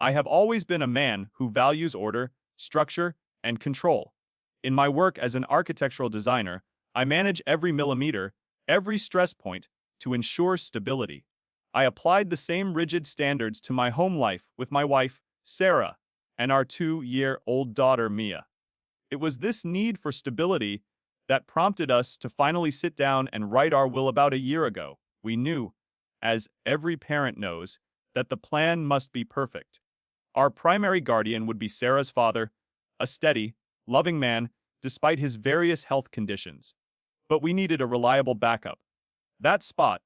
I have always been a man who values order, structure, and control. In my work as an architectural designer, I manage every millimeter, every stress point, to ensure stability. I applied the same rigid standards to my home life with my wife, Sarah, and our 2-year-old daughter, Mia. It was this need for stability that prompted us to finally sit down and write our will about a year ago. We knew, as every parent knows, that the plan must be perfect. Our primary guardian would be Sarah's father, a steady, loving man despite his various health conditions. But we needed a reliable backup. That spot,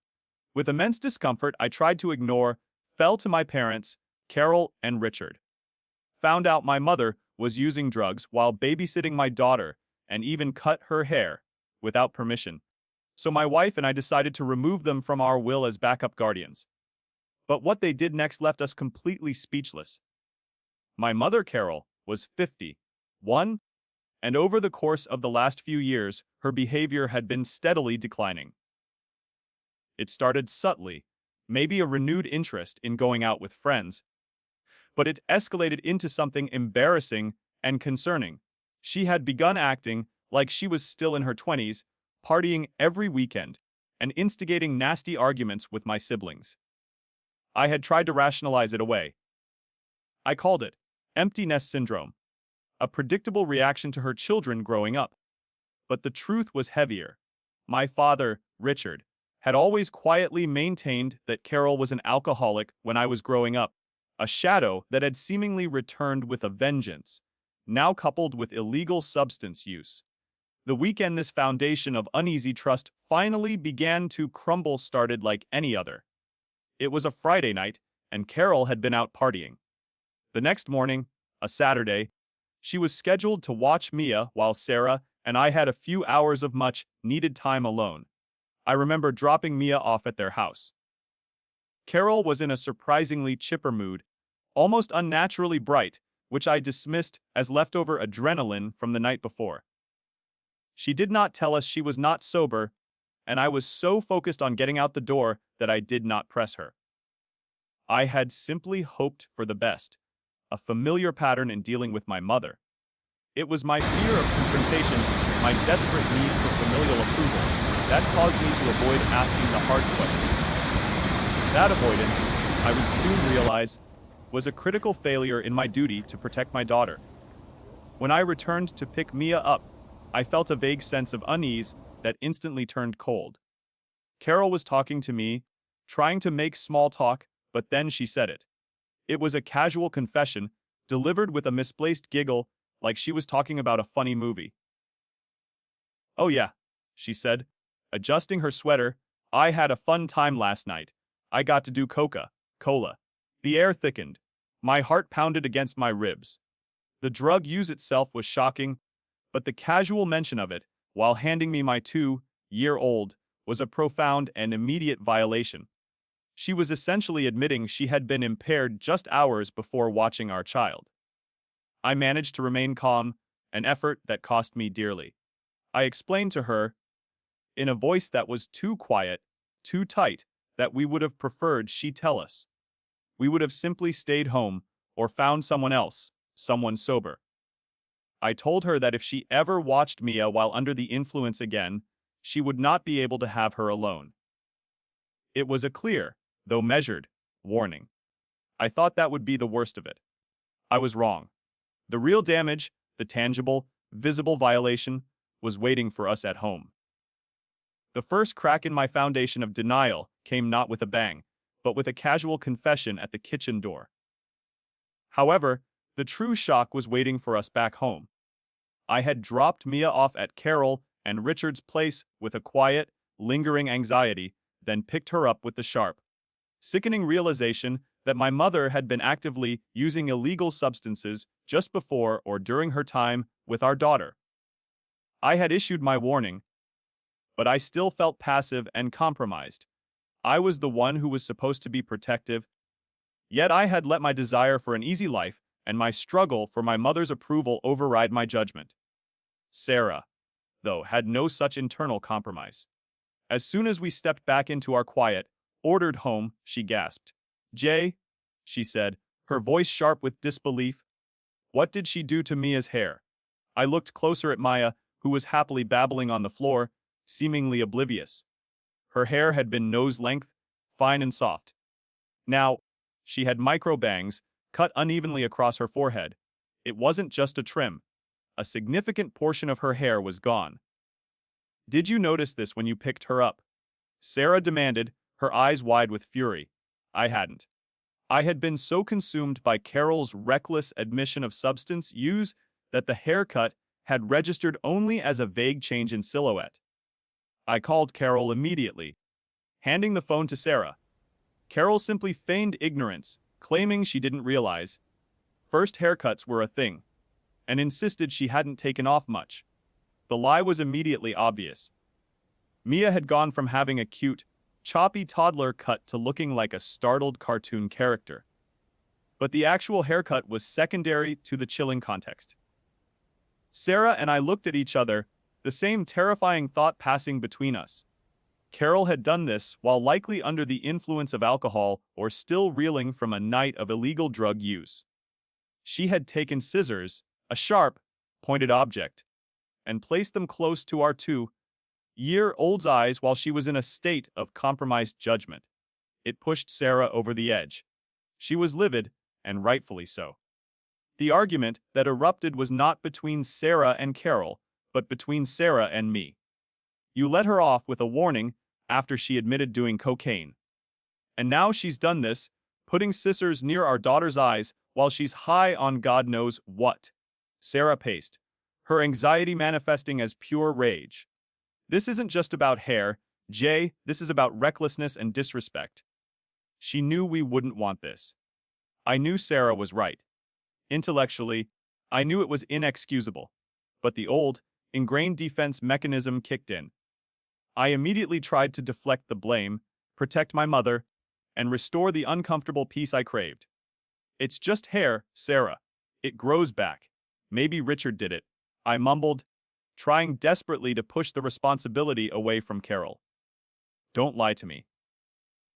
with immense discomfort I tried to ignore, fell to my parents, Carol and Richard. Found out my mother was using drugs while babysitting my daughter and even cut her hair without permission. So my wife and I decided to remove them from our will as backup guardians. But what they did next left us completely speechless. My mother, Carol, was 51, and over the course of the last few years, her behavior had been steadily declining. It started subtly, maybe a renewed interest in going out with friends, but it escalated into something embarrassing and concerning. She had begun acting like she was still in her 20s, partying every weekend, and instigating nasty arguments with my siblings. I had tried to rationalize it away. I called it empty nest syndrome, a predictable reaction to her children growing up. But the truth was heavier. My father, Richard, had always quietly maintained that Carol was an alcoholic when I was growing up, a shadow that had seemingly returned with a vengeance, now coupled with illegal substance use. The weekend this foundation of uneasy trust finally began to crumble started like any other. It was a Friday night, and Carol had been out partying. The next morning, a Saturday, she was scheduled to watch Mia while Sarah and I had a few hours of much-needed time alone. I remember dropping Mia off at their house. Carol was in a surprisingly chipper mood, almost unnaturally bright, which I dismissed as leftover adrenaline from the night before. She did not tell us she was not sober, and I was so focused on getting out the door that I did not press her. I had simply hoped for the best, a familiar pattern in dealing with my mother. It was my fear of confrontation, my desperate need for familial approval, that caused me to avoid asking the hard questions. That avoidance, I would soon realize, was a critical failure in my duty to protect my daughter. When I returned to pick Mia up, I felt a vague sense of unease that instantly turned cold. Carol was talking to me, trying to make small talk, but then she said it. It was a casual confession, delivered with a misplaced giggle, like she was talking about a funny movie. "Oh yeah," she said, adjusting her sweater, "I had a fun time last night. I got to do Coca-Cola." The air thickened. My heart pounded against my ribs. The drug use itself was shocking, but the casual mention of it, while handing me my 2-year-old, was a profound and immediate violation. She was essentially admitting she had been impaired just hours before watching our child. I managed to remain calm, an effort that cost me dearly. I explained to her, in a voice that was too quiet, too tight, that we would have preferred she tell us. We would have simply stayed home or found someone else, someone sober. I told her that if she ever watched Mia while under the influence again, she would not be able to have her alone. It was a clear, though measured, warning. I thought that would be the worst of it. I was wrong. The real damage, the tangible, visible violation, was waiting for us at home. The first crack in my foundation of denial came not with a bang, but with a casual confession at the kitchen door. However, the true shock was waiting for us back home. I had dropped Mia off at Carol and Richard's place with a quiet, lingering anxiety, then picked her up with the sharp, sickening realization that my mother had been actively using illegal substances just before or during her time with our daughter. I had issued my warning, but I still felt passive and compromised. I was the one who was supposed to be protective, yet I had let my desire for an easy life and my struggle for my mother's approval override my judgment. Sarah, though, had no such internal compromise. As soon as we stepped back into our quiet, ordered home, she gasped. "Jay," she said, her voice sharp with disbelief. What did she do to Mia's hair? I looked closer at Maya, who was happily babbling on the floor, seemingly oblivious. Her hair had been nose-length, fine and soft. Now, she had micro bangs, cut unevenly across her forehead. It wasn't just a trim. A significant portion of her hair was gone. Did you notice this when you picked her up? Sarah demanded, her eyes wide with fury. I hadn't. I had been so consumed by Carol's reckless admission of substance use that the haircut had registered only as a vague change in silhouette. I called Carol immediately, handing the phone to Sarah. Carol simply feigned ignorance, claiming she didn't realize first haircuts were a thing, and insisted she hadn't taken off much. The lie was immediately obvious. Mia had gone from having a cute, choppy toddler cut to looking like a startled cartoon character. But the actual haircut was secondary to the chilling context. Sarah and I looked at each other, the same terrifying thought passing between us. Carol had done this while likely under the influence of alcohol or still reeling from a night of illegal drug use. She had taken scissors, a sharp, pointed object, and placed them close to our 2-year-old's eyes while she was in a state of compromised judgment. It pushed Sarah over the edge. She was livid, and rightfully so. The argument that erupted was not between Sarah and Carol, but between Sarah and me. You let her off with a warning after she admitted doing cocaine. And now she's done this, putting scissors near our daughter's eyes while she's high on God knows what. Sarah paced, her anxiety manifesting as pure rage. This isn't just about hair, Jay, this is about recklessness and disrespect. She knew we wouldn't want this. I knew Sarah was right. Intellectually, I knew it was inexcusable. But the old, ingrained defense mechanism kicked in. I immediately tried to deflect the blame, protect my mother, and restore the uncomfortable peace I craved. It's just hair, Sarah. It grows back. Maybe Richard did it, I mumbled, trying desperately to push the responsibility away from Carol. Don't lie to me.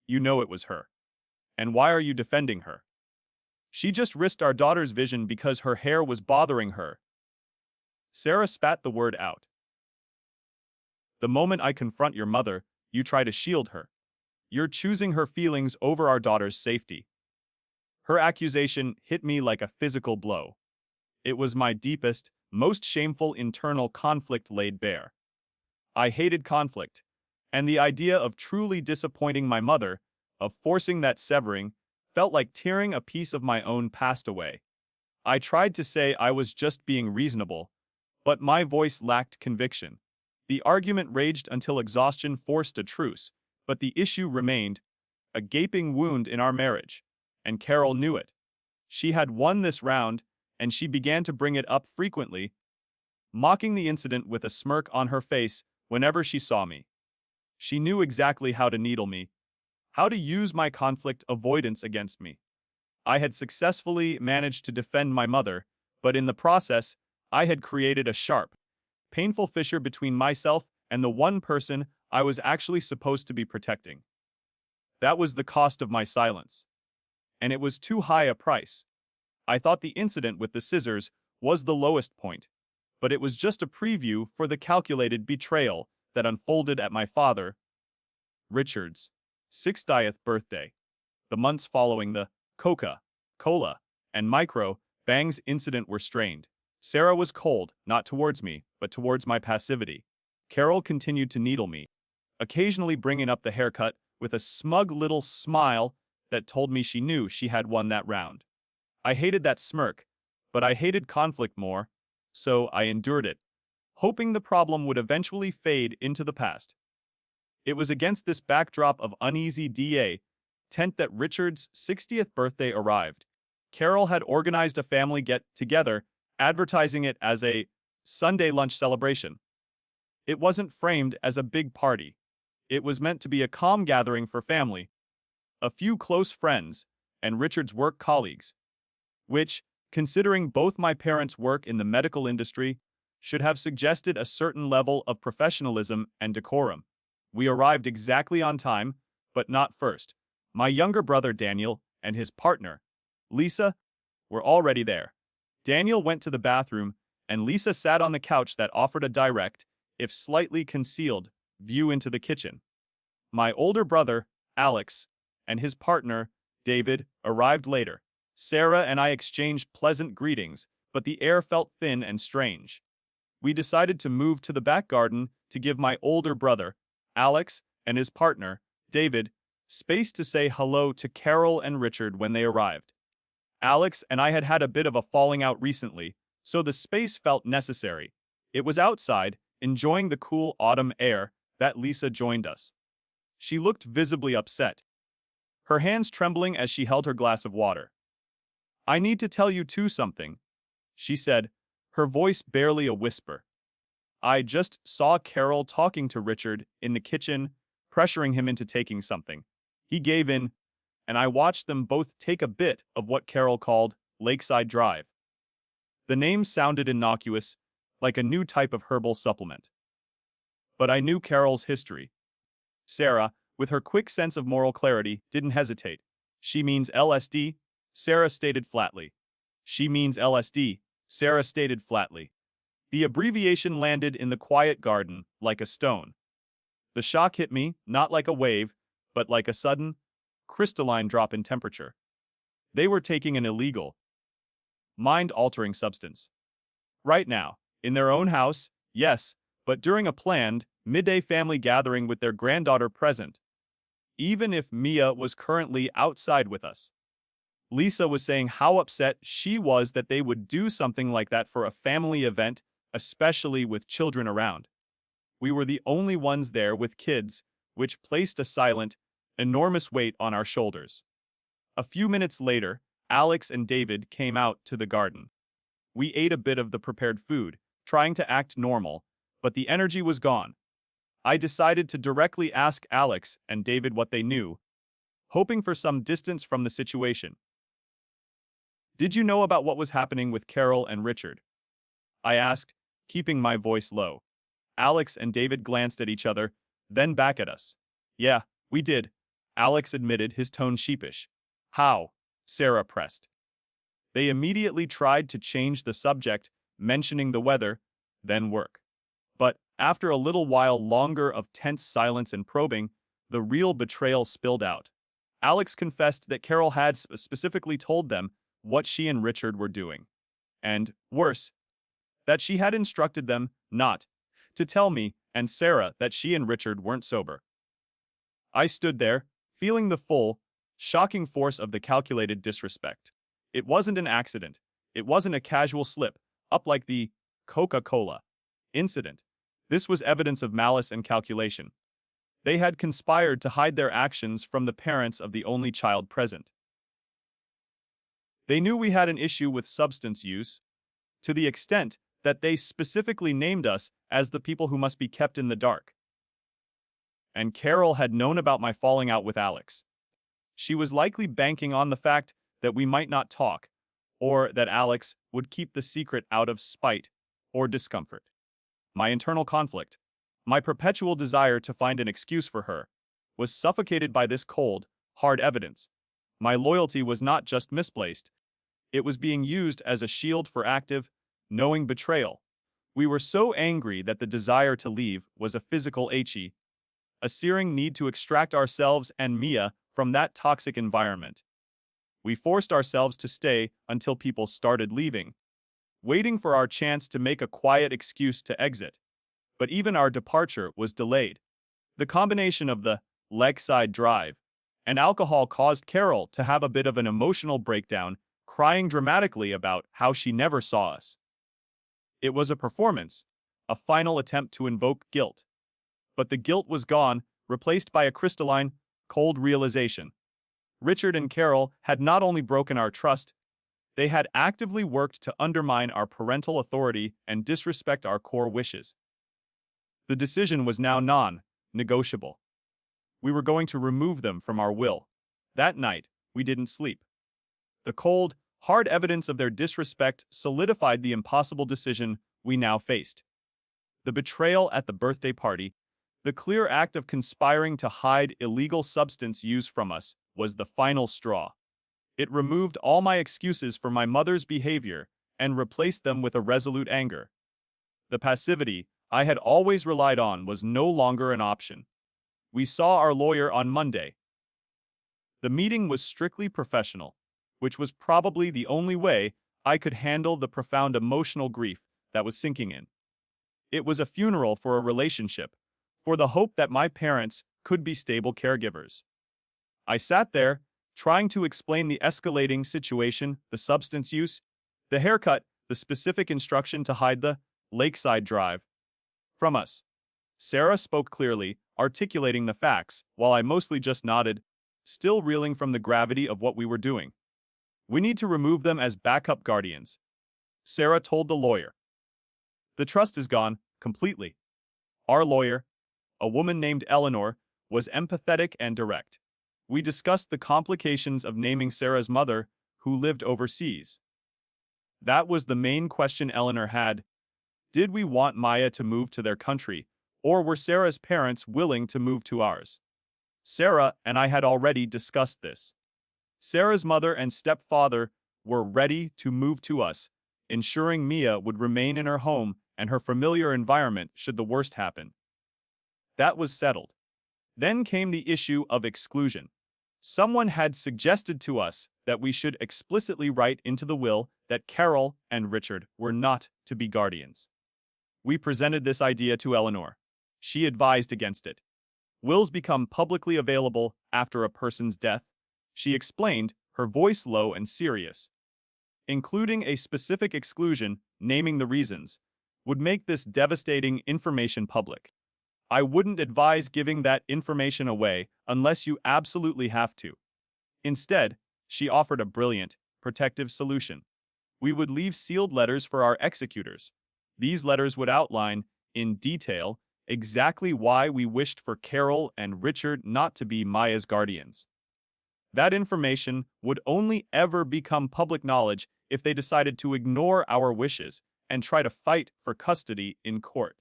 You know it was her. And why are you defending her? She just risked our daughter's vision because her hair was bothering her. Sarah spat the word out. The moment I confront your mother, you try to shield her. You're choosing her feelings over our daughter's safety. Her accusation hit me like a physical blow. It was my deepest, most shameful internal conflict laid bare. I hated conflict, and the idea of truly disappointing my mother, of forcing that severing, felt like tearing a piece of my own past away. I tried to say I was just being reasonable, but my voice lacked conviction. The argument raged until exhaustion forced a truce, but the issue remained, a gaping wound in our marriage, and Carol knew it. She had won this round, and she began to bring it up frequently, mocking the incident with a smirk on her face whenever she saw me. She knew exactly how to needle me, how to use my conflict avoidance against me. I had successfully managed to defend my mother, but in the process, I had created a sharp, painful fissure between myself and the one person I was actually supposed to be protecting. That was the cost of my silence. And it was too high a price. I thought the incident with the scissors was the lowest point, but it was just a preview for the calculated betrayal that unfolded at my father, Richard's 60th birthday. The months following the Coca-Cola and micro bangs incident were strained. Sarah was cold, not towards me, but towards my passivity. Carol continued to needle me, occasionally bringing up the haircut with a smug little smile that told me she knew she had won that round. I hated that smirk, but I hated conflict more, so I endured it, hoping the problem would eventually fade into the past. It was against this backdrop of uneasy tent that Richard's 60th birthday arrived. Carol had organized a family get-together, advertising it as a Sunday lunch celebration. It wasn't framed as a big party. It was meant to be a calm gathering for family, a few close friends, and Richard's work colleagues, which, considering both my parents' work in the medical industry, should have suggested a certain level of professionalism and decorum. We arrived exactly on time, but not first. My younger brother Daniel and his partner, Lisa, were already there. Daniel went to the bathroom, and Lisa sat on the couch that offered a direct, if slightly concealed, view into the kitchen. My older brother, Alex, and his partner, David, arrived later. Sarah and I exchanged pleasant greetings, but the air felt thin and strange. We decided to move to the back garden to give my older brother, Alex, and his partner, David, space to say hello to Carol and Richard when they arrived. Alex and I had had a bit of a falling out recently, so the space felt necessary. It was outside, enjoying the cool autumn air, that Lisa joined us. She looked visibly upset, her hands trembling as she held her glass of water. "I need to tell you something," she said, her voice barely a whisper. "I just saw Carol talking to Richard in the kitchen, pressuring him into taking something. He gave in, and I watched them both take a bit of what Carol called Lakeside Drive." The name sounded innocuous, like a new type of herbal supplement. But I knew Carol's history. Sarah, with her quick sense of moral clarity, didn't hesitate. "She means LSD," Sarah stated flatly. "She means LSD," Sarah stated flatly. The abbreviation landed in the quiet garden like a stone. The shock hit me, not like a wave, but like a sudden, crystalline drop in temperature. They were taking an illegal, mind-altering substance. Right now, in their own house, yes, but during a planned, midday family gathering with their granddaughter present, even if Mia was currently outside with us. Lisa was saying how upset she was that they would do something like that for a family event, especially with children around. We were the only ones there with kids, which placed a silent, enormous weight on our shoulders. A few minutes later, Alex and David came out to the garden. We ate a bit of the prepared food, trying to act normal, but the energy was gone. I decided to directly ask Alex and David what they knew, hoping for some distance from the situation. "Did you know about what was happening with Carol and Richard?" I asked, keeping my voice low. Alex and David glanced at each other, then back at us. "Yeah, we did," Alex admitted, his tone sheepish. "How?" Sarah pressed. They immediately tried to change the subject, mentioning the weather, then work. But after a little while longer of tense silence and probing, the real betrayal spilled out. Alex confessed that Carol had specifically told them what she and Richard were doing. And, worse, that she had instructed them not to tell me and Sarah that she and Richard weren't sober. I stood there, feeling the full, shocking force of the calculated disrespect. It wasn't an accident. It wasn't a casual slip, up like the Coca-Cola incident. This was evidence of malice and calculation. They had conspired to hide their actions from the parents of the only child present. They knew we had an issue with substance use, to the extent that they specifically named us as the people who must be kept in the dark. And Carol had known about my falling out with Alex. She was likely banking on the fact that we might not talk, or that Alex would keep the secret out of spite or discomfort. My internal conflict, my perpetual desire to find an excuse for her, was suffocated by this cold, hard evidence. My loyalty was not just misplaced. It was being used as a shield for active, knowing betrayal. We were so angry that the desire to leave was a physical a searing need to extract ourselves and Mia from that toxic environment. We forced ourselves to stay until people started leaving, waiting for our chance to make a quiet excuse to exit. But even our departure was delayed. The combination of the Lakeside Drive and alcohol caused Carol to have a bit of an emotional breakdown, crying dramatically about how she never saw us. It was a performance, a final attempt to invoke guilt. But the guilt was gone, replaced by a crystalline, cold realization. Richard and Carol had not only broken our trust, they had actively worked to undermine our parental authority and disrespect our core wishes. The decision was now non-negotiable. We were going to remove them from our will. That night, we didn't sleep. The cold, hard evidence of their disrespect solidified the impossible decision we now faced. The betrayal at the birthday party, the clear act of conspiring to hide illegal substance use from us, was the final straw. It removed all my excuses for my mother's behavior and replaced them with a resolute anger. The passivity I had always relied on was no longer an option. We saw our lawyer on Monday. The meeting was strictly professional, which was probably the only way I could handle the profound emotional grief that was sinking in. It was a funeral for a relationship, for the hope that my parents could be stable caregivers. I sat there, trying to explain the escalating situation, the substance use, the haircut, the specific instruction to hide the lakeside drive from us. Sarah spoke clearly, articulating the facts, while I mostly just nodded, still reeling from the gravity of what we were doing. We need to remove them as backup guardians, Sarah told the lawyer. The trust is gone, completely. Our lawyer, a woman named Eleanor, was empathetic and direct. We discussed the complications of naming Sarah's mother, who lived overseas. That was the main question Eleanor had. Did we want Maya to move to their country, or were Sarah's parents willing to move to ours? Sarah and I had already discussed this. Sarah's mother and stepfather were ready to move to us, ensuring Mia would remain in her home and her familiar environment should the worst happen. That was settled. Then came the issue of exclusion. Someone had suggested to us that we should explicitly write into the will that Carol and Richard were not to be guardians. We presented this idea to Eleanor. She advised against it. Wills become publicly available after a person's death, she explained, her voice low and serious. Including a specific exclusion, naming the reasons, would make this devastating information public. I wouldn't advise giving that information away unless you absolutely have to. Instead, she offered a brilliant, protective solution. We would leave sealed letters for our executors. These letters would outline, in detail, exactly why we wished for Carol and Richard not to be Maya's guardians. That information would only ever become public knowledge if they decided to ignore our wishes and try to fight for custody in court.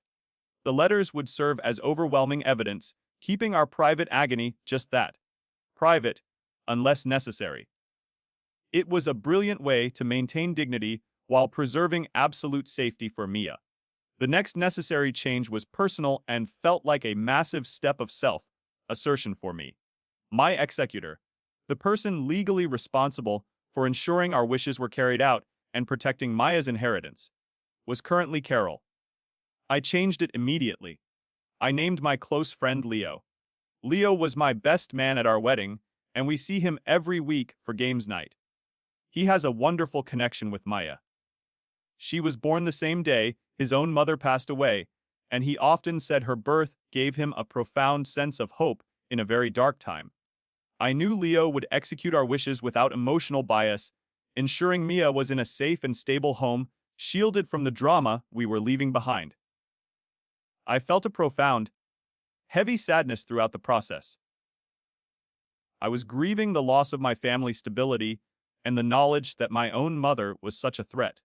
The letters would serve as overwhelming evidence, keeping our private agony just that. Private, unless necessary. It was a brilliant way to maintain dignity while preserving absolute safety for Mia. The next necessary change was personal and felt like a massive step of self-assertion for me. My executor, the person legally responsible for ensuring our wishes were carried out and protecting Maya's inheritance, was currently Carol. I changed it immediately. I named my close friend Leo. Leo was my best man at our wedding, and we see him every week for games night. He has a wonderful connection with Maya. She was born the same day his own mother passed away, and he often said her birth gave him a profound sense of hope in a very dark time. I knew Leo would execute our wishes without emotional bias, ensuring Mia was in a safe and stable home, shielded from the drama we were leaving behind. I felt a profound, heavy sadness throughout the process. I was grieving the loss of my family's stability and the knowledge that my own mother was such a threat.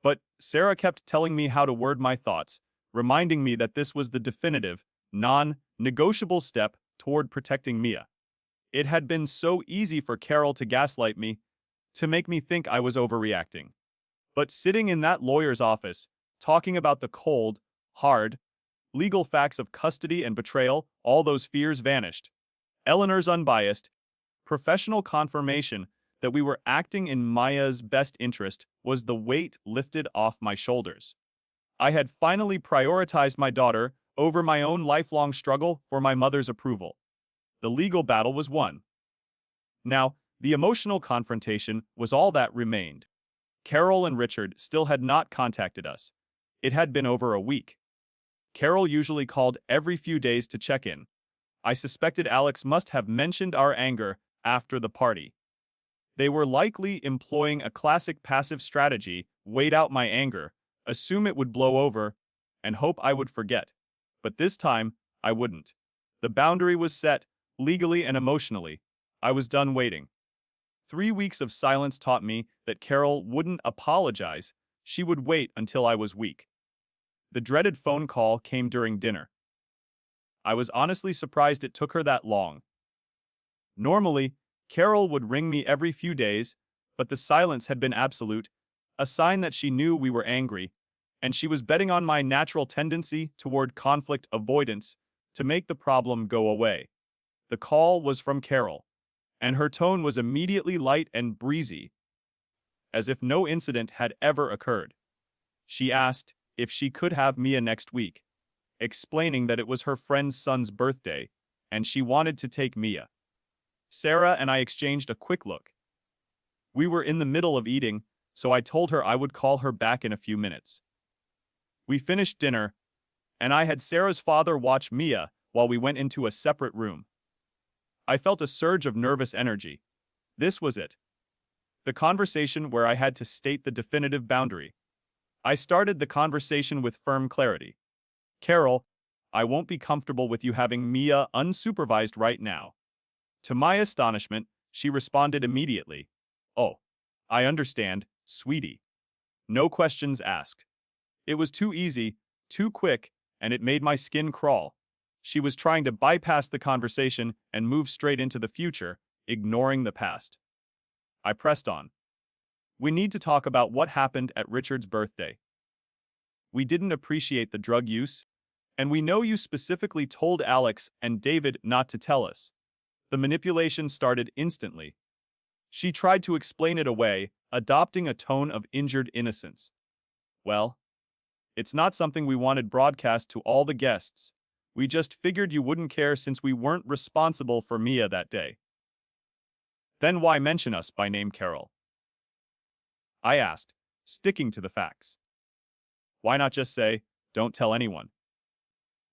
But Sarah kept telling me how to word my thoughts, reminding me that this was the definitive, non-negotiable step toward protecting Mia. It had been so easy for Carol to gaslight me, to make me think I was overreacting. But sitting in that lawyer's office, talking about the cold, hard, legal facts of custody and betrayal, all those fears vanished. Eleanor's unbiased, professional confirmation that we were acting in Maya's best interest was the weight lifted off my shoulders. I had finally prioritized my daughter over my own lifelong struggle for my mother's approval. The legal battle was won. Now, the emotional confrontation was all that remained. Carol and Richard still had not contacted us. It had been over a week. Carol usually called every few days to check in. I suspected Alex must have mentioned our anger after the party. They were likely employing a classic passive strategy, wait out my anger, assume it would blow over, and hope I would forget. But this time, I wouldn't. The boundary was set, legally and emotionally. I was done waiting. 3 weeks of silence taught me that Carol wouldn't apologize. She would wait until I was weak. The dreaded phone call came during dinner. I was honestly surprised it took her that long. Normally, Carol would ring me every few days, but the silence had been absolute, a sign that she knew we were angry, and she was betting on my natural tendency toward conflict avoidance to make the problem go away. The call was from Carol, and her tone was immediately light and breezy, as if no incident had ever occurred. She asked if she could have Mia next week, explaining that it was her friend's son's birthday, and she wanted to take Mia. Sarah and I exchanged a quick look. We were in the middle of eating, so I told her I would call her back in a few minutes. We finished dinner, and I had Sarah's father watch Mia while we went into a separate room. I felt a surge of nervous energy. This was it. The conversation where I had to state the definitive boundary. I started the conversation with firm clarity. Carol, I won't be comfortable with you having Mia unsupervised right now. To my astonishment, she responded immediately. Oh, I understand, sweetie. No questions asked. It was too easy, too quick, and it made my skin crawl. She was trying to bypass the conversation and move straight into the future, ignoring the past. I pressed on. We need to talk about what happened at Richard's birthday. We didn't appreciate the drug use, and we know you specifically told Alex and David not to tell us. The manipulation started instantly. She tried to explain it away, adopting a tone of injured innocence. Well, it's not something we wanted broadcast to all the guests. We just figured you wouldn't care since we weren't responsible for Mia that day. Then why mention us by name, Carol? I asked, sticking to the facts. Why not just say, don't tell anyone?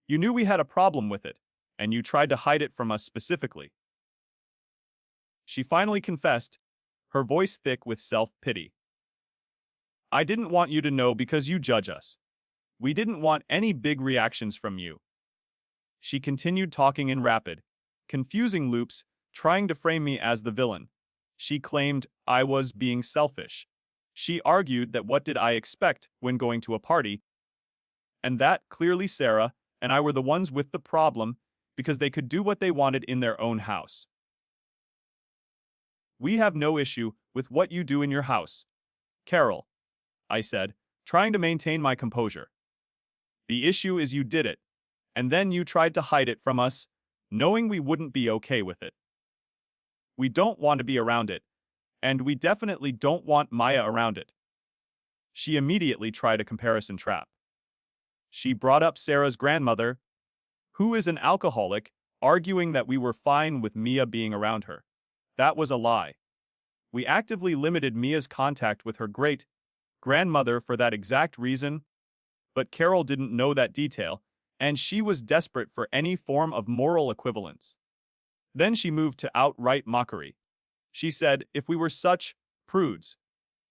You knew we had a problem with it, and you tried to hide it from us specifically. She finally confessed, her voice thick with self-pity. I didn't want you to know because you judge us. We didn't want any big reactions from you. She continued talking in rapid, confusing loops, trying to frame me as the villain. She claimed I was being selfish. She argued that what did I expect when going to a party, and that clearly Sarah and I were the ones with the problem because they could do what they wanted in their own house. We have no issue with what you do in your house, Carol, I said, trying to maintain my composure. The issue is you did it, and then you tried to hide it from us, knowing we wouldn't be okay with it. We don't want to be around it, and we definitely don't want Maya around it. She immediately tried a comparison trap. She brought up Sarah's grandmother, who is an alcoholic, arguing that we were fine with Mia being around her. That was a lie. We actively limited Mia's contact with her great-grandmother for that exact reason, but Carol didn't know that detail, and she was desperate for any form of moral equivalence. Then she moved to outright mockery. She said if we were such prudes,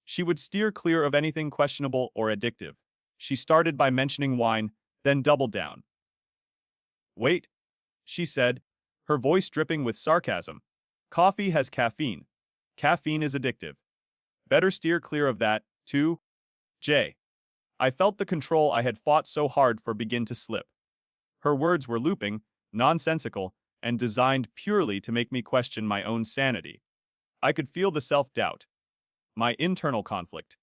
she would steer clear of anything questionable or addictive. She started by mentioning wine, then doubled down. Wait, she said, her voice dripping with sarcasm. Coffee has caffeine. Caffeine is addictive. Better steer clear of that, too. J. I felt the control I had fought so hard for begin to slip. Her words were looping, nonsensical, and designed purely to make me question my own sanity. I could feel the self-doubt, my internal conflict,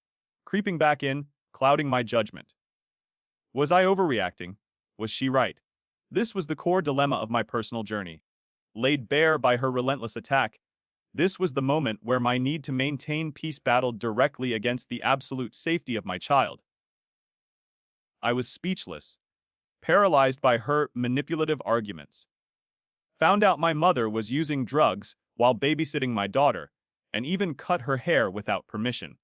creeping back in, clouding my judgment. Was I overreacting? Was she right? This was the core dilemma of my personal journey. Laid bare by her relentless attack, this was the moment where my need to maintain peace battled directly against the absolute safety of my child. I was speechless, paralyzed by her manipulative arguments. Found out my mother was using drugs while babysitting my daughter, and even cut her hair without permission.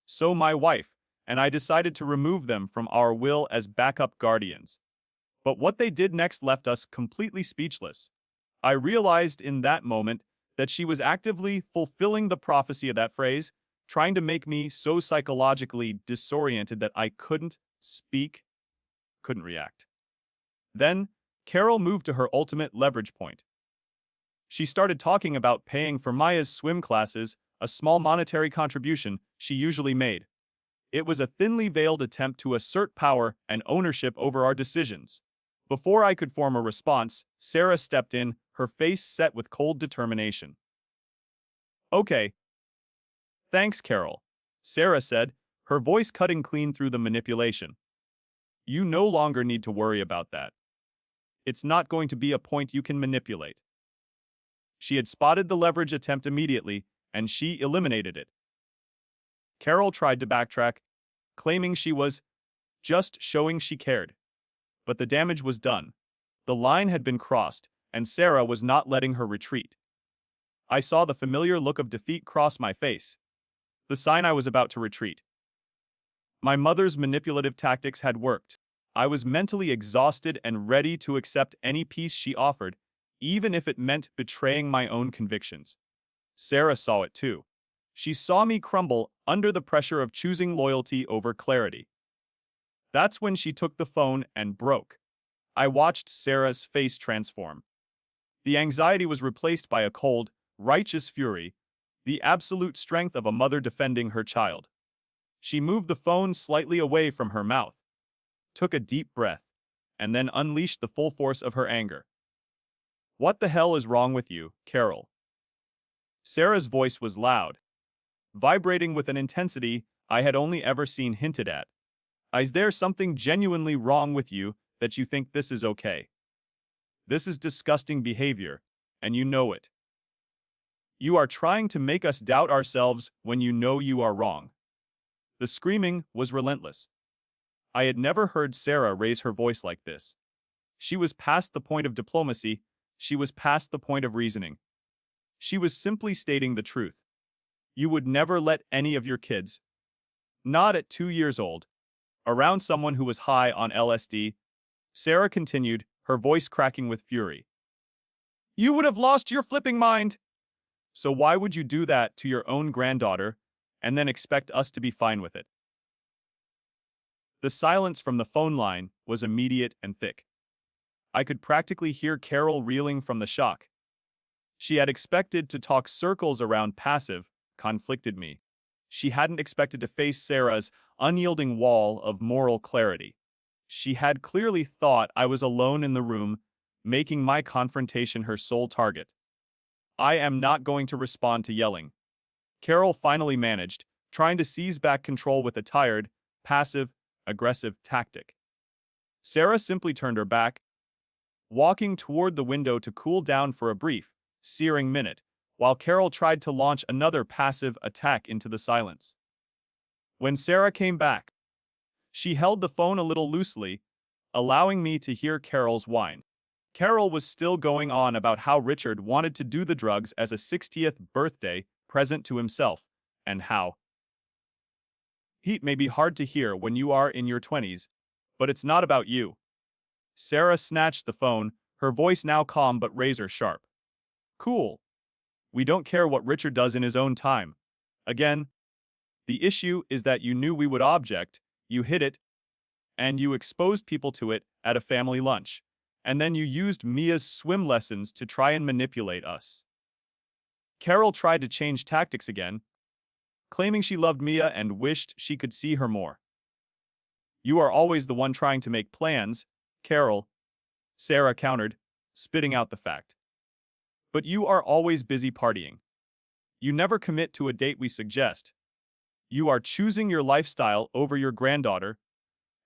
So my wife and I decided to remove them from our will as backup guardians. But what they did next left us completely speechless. I realized in that moment that she was actively fulfilling the prophecy of that phrase, trying to make me so psychologically disoriented that I couldn't speak, couldn't react. Then, Carol moved to her ultimate leverage point. She started talking about paying for Maya's swim classes, a small monetary contribution she usually made. It was a thinly veiled attempt to assert power and ownership over our decisions. Before I could form a response, Sarah stepped in, her face set with cold determination. Okay, thanks, Carol, Sarah said, her voice cutting clean through the manipulation. You no longer need to worry about that. It's not going to be a point you can manipulate. She had spotted the leverage attempt immediately, and she eliminated it. Carol tried to backtrack, claiming she was just showing she cared. But the damage was done. The line had been crossed, and Sarah was not letting her retreat. I saw the familiar look of defeat cross my face, the sign I was about to retreat. My mother's manipulative tactics had worked. I was mentally exhausted and ready to accept any peace she offered, even if it meant betraying my own convictions. Sarah saw it too. She saw me crumble under the pressure of choosing loyalty over clarity. That's when she took the phone and broke. I watched Sarah's face transform. The anxiety was replaced by a cold, righteous fury, the absolute strength of a mother defending her child. She moved the phone slightly away from her mouth, took a deep breath, and then unleashed the full force of her anger. What the hell is wrong with you, Carol? Sarah's voice was loud, vibrating with an intensity I had only ever seen hinted at. Is there something genuinely wrong with you that you think this is okay? This is disgusting behavior, and you know it. You are trying to make us doubt ourselves when you know you are wrong. The screaming was relentless. I had never heard Sarah raise her voice like this. She was past the point of diplomacy, she was past the point of reasoning. She was simply stating the truth. You would never let any of your kids, not at 2 years old, around someone who was high on LSD, Sarah continued, her voice cracking with fury. You would have lost your flipping mind! So why would you do that to your own granddaughter and then expect us to be fine with it? The silence from the phone line was immediate and thick. I could practically hear Carol reeling from the shock. She had expected to talk circles around passive, conflicted me. She hadn't expected to face Sarah's unyielding wall of moral clarity. She had clearly thought I was alone in the room, making my confrontation her sole target. I am not going to respond to yelling, Carol finally managed, trying to seize back control with a tired, passive, aggressive tactic. Sarah simply turned her back, walking toward the window to cool down for a brief, searing minute, while Carol tried to launch another passive attack into the silence. When Sarah came back, she held the phone a little loosely, allowing me to hear Carol's whine. Carol was still going on about how Richard wanted to do the drugs as a 60th birthday present to himself, and how heat may be hard to hear when you are in your 20s, but it's not about you. Sarah snatched the phone, her voice now calm but razor-sharp. Cool. We don't care what Richard does in his own time. Again, the issue is that you knew we would object, you hid it, and you exposed people to it at a family lunch. And then you used Mia's swim lessons to try and manipulate us. Carol tried to change tactics again, claiming she loved Mia and wished she could see her more. You are always the one trying to make plans, Carol, Sarah countered, spitting out the fact. But you are always busy partying. You never commit to a date we suggest. You are choosing your lifestyle over your granddaughter,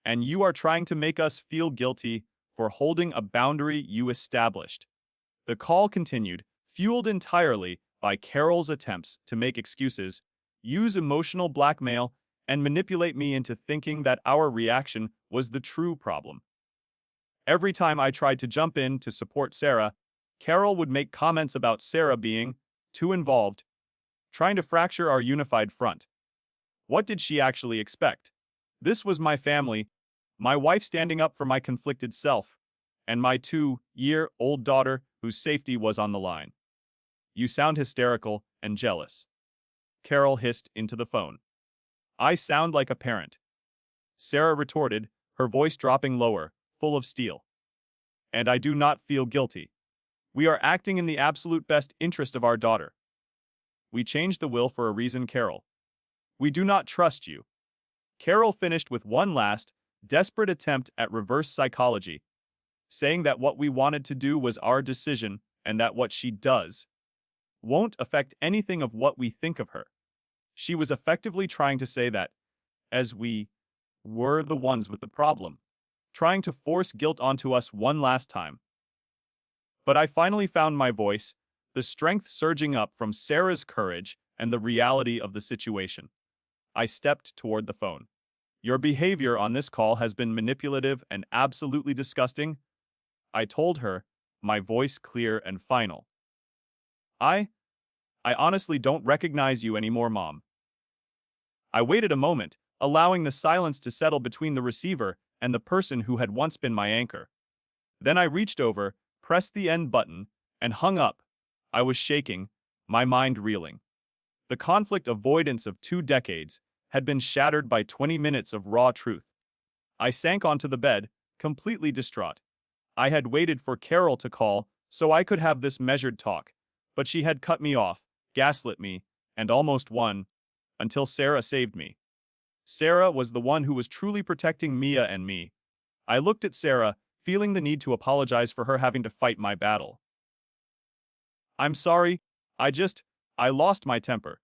and you are trying to make us feel guilty for holding a boundary you established. The call continued, fueled entirely by Carol's attempts to make excuses, use emotional blackmail, and manipulate me into thinking that our reaction was the true problem. Every time I tried to jump in to support Sarah, Carol would make comments about Sarah being too involved, trying to fracture our unified front. What did she actually expect? This was my family, my wife standing up for my conflicted self, and my 2-year-old daughter whose safety was on the line. You sound hysterical and jealous, Carol hissed into the phone. I sound like a parent, Sarah retorted, her voice dropping lower, full of steel. And I do not feel guilty. We are acting in the absolute best interest of our daughter. We changed the will for a reason, Carol. We do not trust you. Carol finished with one last, desperate attempt at reverse psychology, saying that what we wanted to do was our decision and that what she does won't affect anything of what we think of her. She was effectively trying to say that, as we were the ones with the problem, trying to force guilt onto us one last time. But I finally found my voice, the strength surging up from Sarah's courage and the reality of the situation. I stepped toward the phone. Your behavior on this call has been manipulative and absolutely disgusting, I told her, my voice clear and final. I honestly don't recognize you anymore, Mom. I waited a moment, allowing the silence to settle between the receiver and the person who had once been my anchor. Then I reached over, pressed the end button, and hung up. I was shaking, my mind reeling. The conflict avoidance of 2 decades had been shattered by 20 minutes of raw truth. I sank onto the bed, completely distraught. I had waited for Carol to call so I could have this measured talk, but she had cut me off, gaslit me, and almost won, until Sarah saved me. Sarah was the one who was truly protecting Mia and me. I looked at Sarah, feeling the need to apologize for her having to fight my battle. I'm sorry, I lost my temper.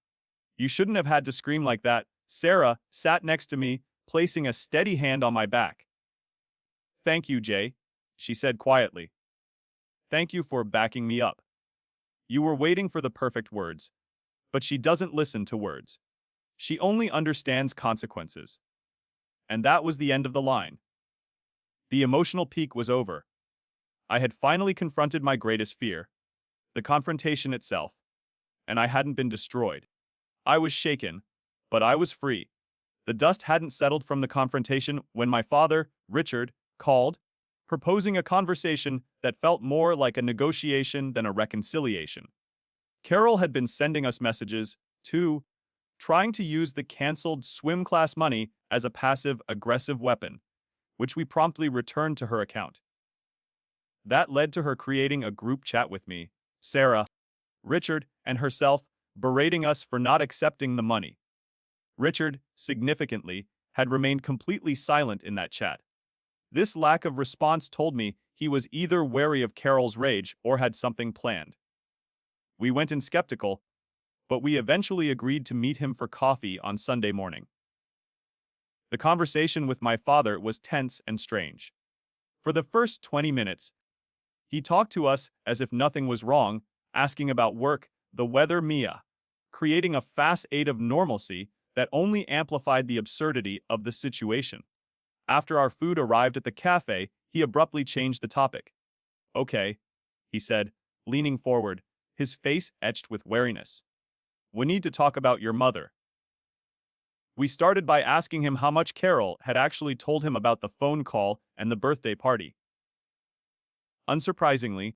You shouldn't have had to scream like that. Sarah sat next to me, placing a steady hand on my back. Thank you, Jay, she said quietly. Thank you for backing me up. You were waiting for the perfect words. But she doesn't listen to words. She only understands consequences. And that was the end of the line. The emotional peak was over. I had finally confronted my greatest fear, the confrontation itself, and I hadn't been destroyed. I was shaken, but I was free. The dust hadn't settled from the confrontation when my father, Richard, called, proposing a conversation that felt more like a negotiation than a reconciliation. Carol had been sending us messages, too, trying to use the cancelled swim class money as a passive-aggressive weapon, which we promptly returned to her account. That led to her creating a group chat with me, Sarah, Richard, and herself, berating us for not accepting the money. Richard, significantly, had remained completely silent in that chat. This lack of response told me he was either wary of Carol's rage or had something planned. We went in skeptical, but we eventually agreed to meet him for coffee on Sunday morning. The conversation with my father was tense and strange. For the first 20 minutes, he talked to us as if nothing was wrong, asking about work, the weather, Mia, creating a facade of normalcy that only amplified the absurdity of the situation. After our food arrived at the cafe, he abruptly changed the topic. Okay, he said, leaning forward, his face etched with wariness. We need to talk about your mother. We started by asking him how much Carol had actually told him about the phone call and the birthday party. Unsurprisingly,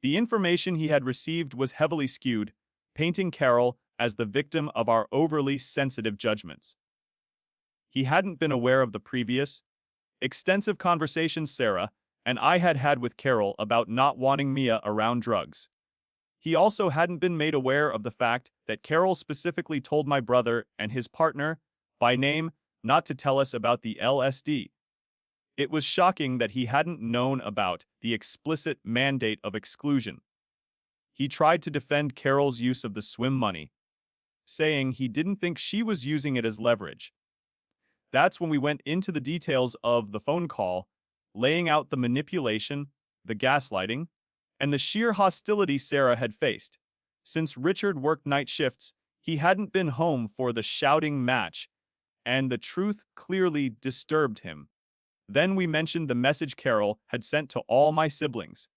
the information he had received was heavily skewed, painting Carol as the victim of our overly sensitive judgments. He hadn't been aware of the previous, extensive conversations Sarah and I had had with Carol about not wanting Mia around drugs. He also hadn't been made aware of the fact that Carol specifically told my brother and his partner, by name, not to tell us about the LSD. It was shocking that he hadn't known about the explicit mandate of exclusion. He tried to defend Carol's use of the swim money, saying he didn't think she was using it as leverage. That's when we went into the details of the phone call, laying out the manipulation, the gaslighting, and the sheer hostility Sarah had faced. Since Richard worked night shifts, he hadn't been home for the shouting match, and the truth clearly disturbed him. Then we mentioned the message Carol had sent to all my siblings.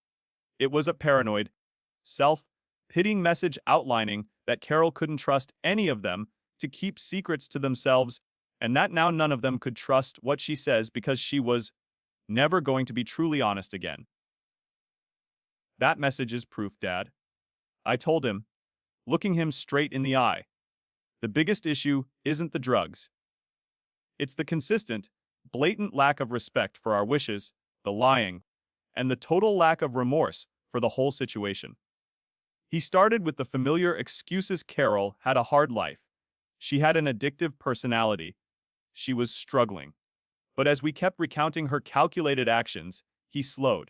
It was a paranoid, self-pitying message outlining that Carol couldn't trust any of them to keep secrets to themselves, and that now none of them could trust what she says because she was never going to be truly honest again. That message is proof, Dad, I told him, looking him straight in the eye. The biggest issue isn't the drugs. It's the consistent, blatant lack of respect for our wishes, the lying, and the total lack of remorse for the whole situation. He started with the familiar excuses. Carol had a hard life. She had an addictive personality. She was struggling. But as we kept recounting her calculated actions, he slowed.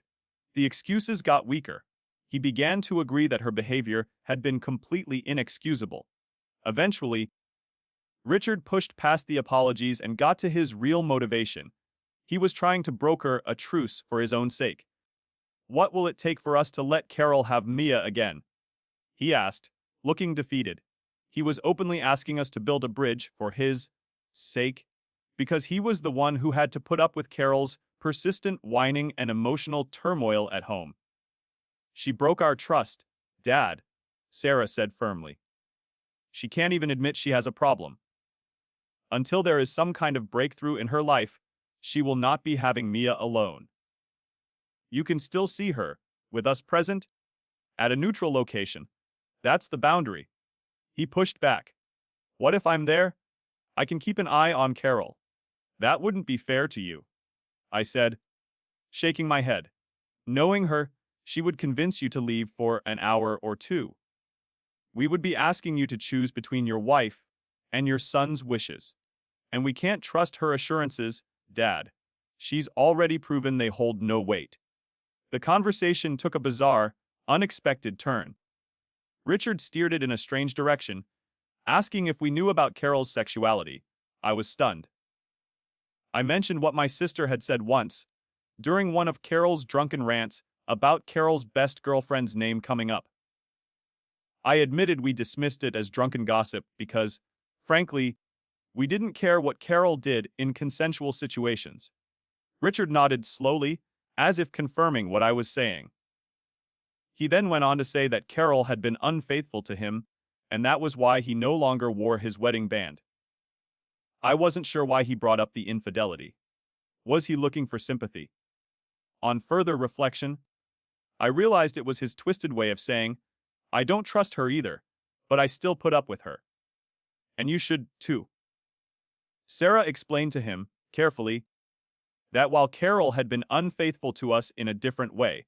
The excuses got weaker. He began to agree that her behavior had been completely inexcusable. Eventually, Richard pushed past the apologies and got to his real motivation. He was trying to broker a truce for his own sake. "What will it take for us to let Carol have Mia again?" he asked, looking defeated. He was openly asking us to build a bridge for his sake, because he was the one who had to put up with Carol's persistent whining and emotional turmoil at home. "She broke our trust, Dad," Sarah said firmly. "She can't even admit she has a problem. Until there is some kind of breakthrough in her life, she will not be having Mia alone. You can still see her, with us present, at a neutral location. That's the boundary." He pushed back. "What if I'm there? I can keep an eye on Carol." "That wouldn't be fair to you," I said, shaking my head. "Knowing her, she would convince you to leave for an hour or two. We would be asking you to choose between your wife and your son's wishes. And we can't trust her assurances, Dad. She's already proven they hold no weight." The conversation took a bizarre, unexpected turn. Richard steered it in a strange direction, asking if we knew about Carol's sexuality. I was stunned. I mentioned what my sister had said once, during one of Carol's drunken rants, about Carol's best girlfriend's name coming up. I admitted we dismissed it as drunken gossip because, frankly, we didn't care what Carol did in consensual situations. Richard nodded slowly, as if confirming what I was saying. He then went on to say that Carol had been unfaithful to him, and that was why he no longer wore his wedding band. I wasn't sure why he brought up the infidelity. Was he looking for sympathy? On further reflection, I realized it was his twisted way of saying, "I don't trust her either, but I still put up with her. And you should, too." Sarah explained to him, carefully, that while Carol had been unfaithful to us in a different way,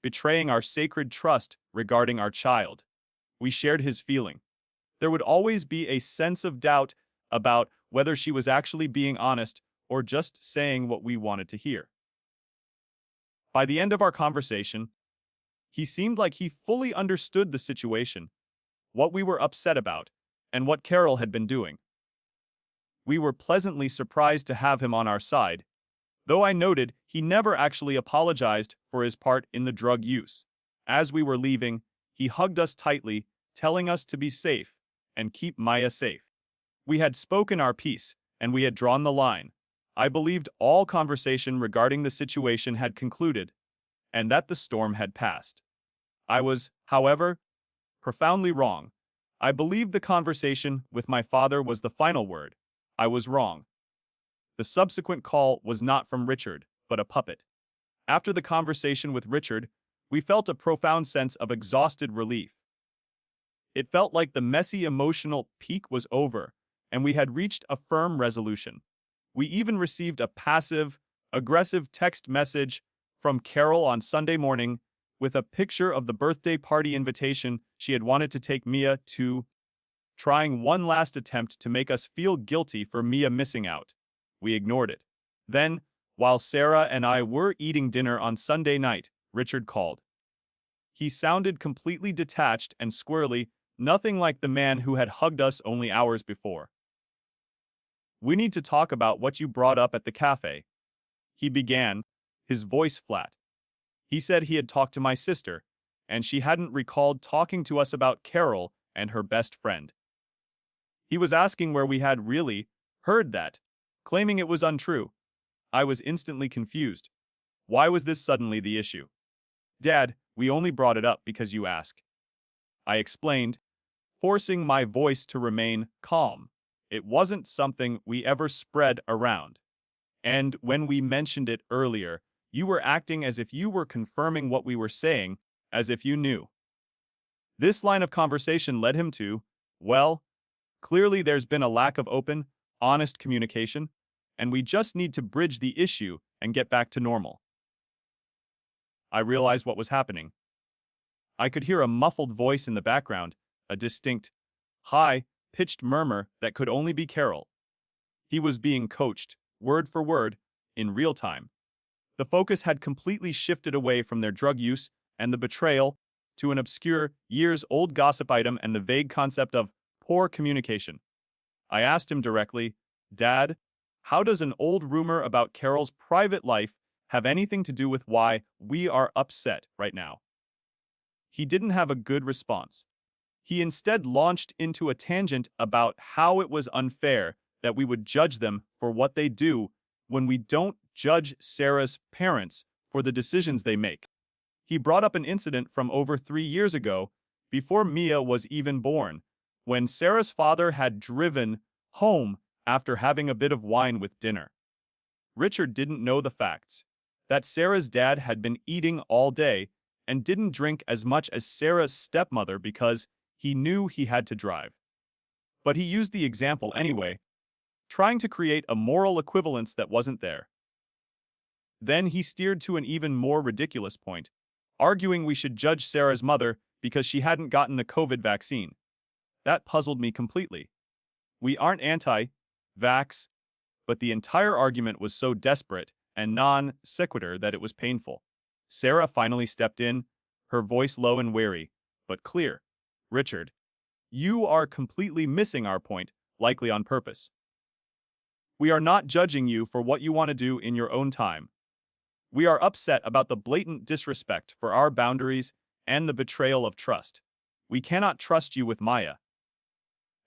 betraying our sacred trust regarding our child, we shared his feeling. There would always be a sense of doubt about whether she was actually being honest or just saying what we wanted to hear. By the end of our conversation, he seemed like he fully understood the situation, what we were upset about, and what Carol had been doing. We were pleasantly surprised to have him on our side, though I noted he never actually apologized for his part in the drug use. As we were leaving, he hugged us tightly, telling us to be safe and keep Maya safe. We had spoken our piece, and we had drawn the line. I believed all conversation regarding the situation had concluded, and that the storm had passed. I was, however, profoundly wrong. I believed the conversation with my father was the final word. I was wrong. The subsequent call was not from Richard, but a puppet. After the conversation with Richard, we felt a profound sense of exhausted relief. It felt like the messy emotional peak was over, and we had reached a firm resolution. We even received a passive, aggressive text message from Carol on Sunday morning with a picture of the birthday party invitation she had wanted to take Mia to, trying one last attempt to make us feel guilty for Mia missing out. We ignored it. Then, while Sarah and I were eating dinner on Sunday night, Richard called. He sounded completely detached and squirrely, nothing like the man who had hugged us only hours before. "We need to talk about what you brought up at the cafe," he began, his voice flat. He said he had talked to my sister, and she hadn't recalled talking to us about Carol and her best friend. He was asking where we had really heard that, claiming it was untrue. I was instantly confused. Why was this suddenly the issue? "Dad, we only brought it up because you asked," I explained, forcing my voice to remain calm. "It wasn't something we ever spread around. And when we mentioned it earlier, you were acting as if you were confirming what we were saying, as if you knew." This line of conversation led him to, well, clearly there's been a lack of open, honest communication, and we just need to bridge the issue and get back to normal. I realized what was happening. I could hear a muffled voice in the background, a distinct, high-pitched murmur that could only be Carol. He was being coached, word for word, in real time. The focus had completely shifted away from their drug use and the betrayal to an obscure, years-old gossip item and the vague concept of poor communication. I asked him directly, "Dad, how does an old rumor about Carol's private life have anything to do with why we are upset right now?" He didn't have a good response. He instead launched into a tangent about how it was unfair that we would judge them for what they do when we don't judge Sarah's parents for the decisions they make. He brought up an incident from over 3 years ago, before Mia was even born, when Sarah's father had driven home after having a bit of wine with dinner. Richard didn't know the facts, that Sarah's dad had been eating all day and didn't drink as much as Sarah's stepmother because he knew he had to drive. But he used the example anyway, trying to create a moral equivalence that wasn't there. Then he steered to an even more ridiculous point, arguing we should judge Sarah's mother because she hadn't gotten the COVID vaccine. That puzzled me completely. We aren't anti-vax, but the entire argument was so desperate and non sequitur that it was painful. Sarah finally stepped in, her voice low and wary, but clear. "Richard, you are completely missing our point, likely on purpose. We are not judging you for what you want to do in your own time. We are upset about the blatant disrespect for our boundaries and the betrayal of trust. We cannot trust you with Maya."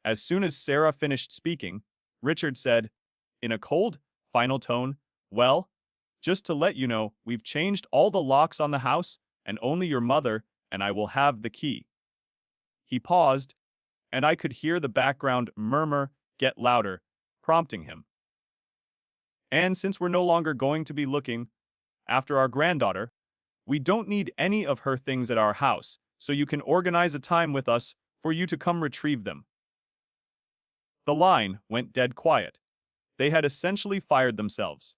As soon as Sarah finished speaking, Richard said, in a cold, final tone, "Well, just to let you know, we've changed all the locks on the house, and only your mother and I will have the key." He paused, and I could hear the background murmur get louder, prompting him. "And since we're no longer going to be looking after our granddaughter, we don't need any of her things at our house, so you can organize a time with us for you to come retrieve them." The line went dead quiet. They had essentially fired themselves.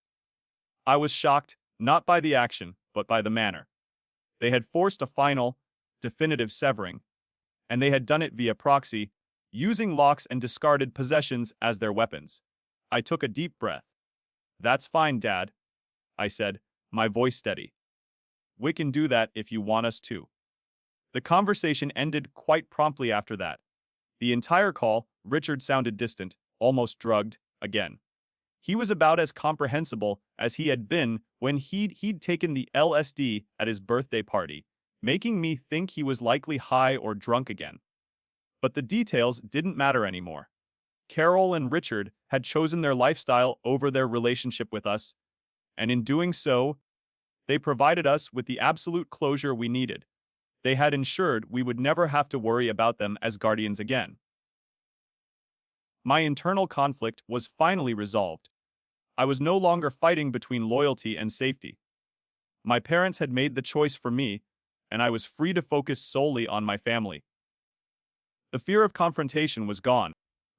I was shocked, not by the action, but by the manner. They had forced a final, definitive severing, and they had done it via proxy, using locks and discarded possessions as their weapons. I took a deep breath. "That's fine, Dad," I said, my voice steady. "We can do that if you want us to." The conversation ended quite promptly after that. The entire call, Richard sounded distant, almost drugged, again. He was about as comprehensible as he had been when he'd taken the LSD at his birthday party, making me think he was likely high or drunk again. But the details didn't matter anymore. Carol and Richard had chosen their lifestyle over their relationship with us, and in doing so, they provided us with the absolute closure we needed. They had ensured we would never have to worry about them as guardians again. My internal conflict was finally resolved. I was no longer fighting between loyalty and safety. My parents had made the choice for me, and I was free to focus solely on my family. The fear of confrontation was gone,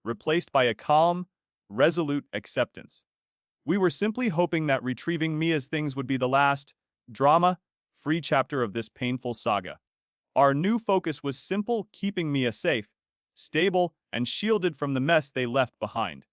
replaced by a calm, resolute acceptance. We were simply hoping that retrieving Mia's things would be the last, drama-free chapter of this painful saga. Our new focus was simple: keeping Mia safe, stable, and shielded from the mess they left behind.